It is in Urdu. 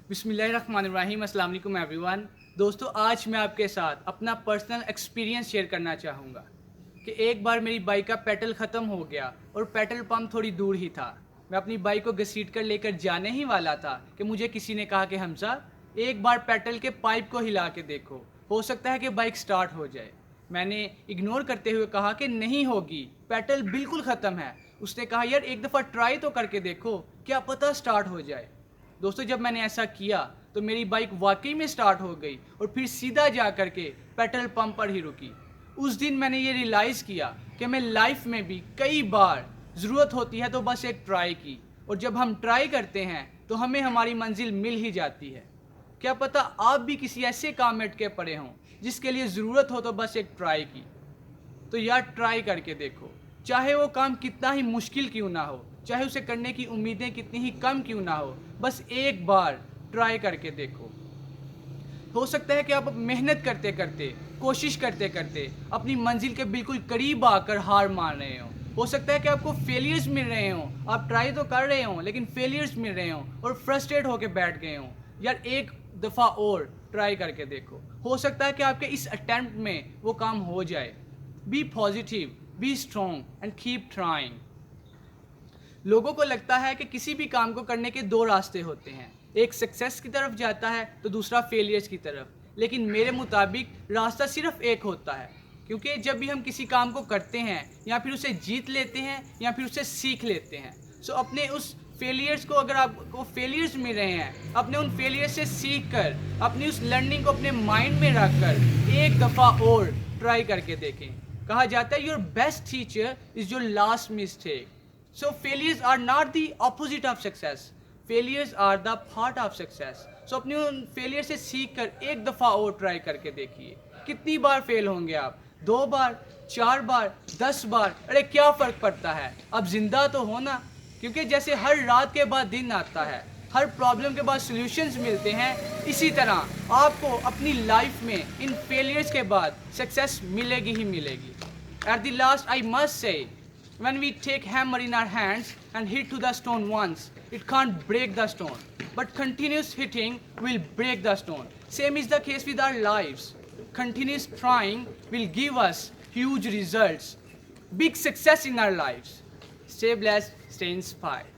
بسم اللہ الرحمن الرحیم. السلام علیکم ایوری ون. دوستو, آج میں آپ کے ساتھ اپنا پرسنل ایکسپیرینس شیئر کرنا چاہوں گا کہ ایک بار میری بائک کا پیٹرول ختم ہو گیا اور پیٹرول پمپ تھوڑی دور ہی تھا. میں اپنی بائک کو گھسیٹ کر لے کر جانے ہی والا تھا کہ مجھے کسی نے کہا کہ حمزہ ایک بار پیٹرول کے پائپ کو ہلا کے دیکھو, ہو سکتا ہے کہ بائک سٹارٹ ہو جائے. میں نے اگنور کرتے ہوئے کہا کہ نہیں ہوگی, پیٹرول بالکل ختم ہے. اس نے کہا یار ایک دفعہ ٹرائی تو کر کے دیکھو, کیا پتہ سٹارٹ ہو جائے. دوستو, جب میں نے ایسا کیا تو میری بائک واقعی میں سٹارٹ ہو گئی اور پھر سیدھا جا کر کے پیٹرول پمپ پر ہی رکی. اس دن میں نے یہ ریلائز کیا کہ میں لائف میں بھی کئی بار ضرورت ہوتی ہے تو بس ایک ٹرائی کی, اور جب ہم ٹرائی کرتے ہیں تو ہمیں ہماری منزل مل ہی جاتی ہے. کیا پتہ آپ بھی کسی ایسے کام میں اٹکے پڑے ہوں جس کے لیے ضرورت ہو تو بس ایک ٹرائی کی. تو یار ٹرائی کر کے دیکھو, چاہے وہ کام کتنا ہی مشکل کیوں نہ ہو, چاہے اسے کرنے کی امیدیں کتنی ہی کم کیوں نہ ہو, بس ایک بار ٹرائی کر کے دیکھو. ہو سکتا ہے کہ آپ محنت کرتے کرتے, کوشش کرتے کرتے اپنی منزل کے بالکل قریب آ کر ہار مان رہے ہوں. ہو سکتا ہے کہ آپ کو فیلیئرز مل رہے ہوں, آپ ٹرائی تو کر رہے ہوں لیکن فیلیئرز مل رہے ہوں اور فرسٹریٹ ہو کے بیٹھ گئے ہوں. یار ایک دفعہ اور ٹرائی کر کے دیکھو, ہو سکتا ہے کہ آپ کے اس اٹیمپٹ میں وہ کام ہو جائے. Be positive, be strong and keep trying. لوگوں کو لگتا ہے کہ کسی بھی کام کو کرنے کے دو راستے ہوتے ہیں, ایک سکسیس کی طرف جاتا ہے تو دوسرا فیلیئرز کی طرف. لیکن میرے مطابق راستہ صرف ایک ہوتا ہے, کیونکہ جب بھی ہم کسی کام کو کرتے ہیں یا پھر اسے جیت لیتے ہیں یا پھر اسے سیکھ لیتے ہیں, سو اپنے اس فیلیئرز کو, اگر آپ کو فیلیئرز مل رہے ہیں, اپنے ان فیلیئر سے سیکھ کر اپنی اس لرننگ کو اپنے مائنڈ میں رکھ کر ایک دفعہ اور ٹرائی کر کے دیکھیں. کہا جاتا ہے your best teacher is your last mistake. So failures are not the opposite of success. Failures are the part of success. So اپنے ان فیلئر سے سیکھ کر ایک دفعہ اور ٹرائی کر کے دیکھیے. کتنی بار فیل ہوں گے آپ؟ 2 بار, 4 بار, 10 بار, ارے کیا فرق پڑتا ہے, اب زندہ تو ہونا. کیونکہ جیسے ہر رات کے بعد دن آتا ہے, ہر پرابلم کے بعد سلیوشنز ملتے ہیں, اسی طرح آپ کو اپنی لائف میں ان فیلیئرز کے بعد سکسیس ملے گی ہی ملے گی. At the last I must say, when we take hammer in our hands and hit to the stone once, it can't break the stone, but continuous hitting will break the stone. Same is the case with our lives. Continuous trying will give us huge results, big success in our lives. Stay blessed, stay inspired.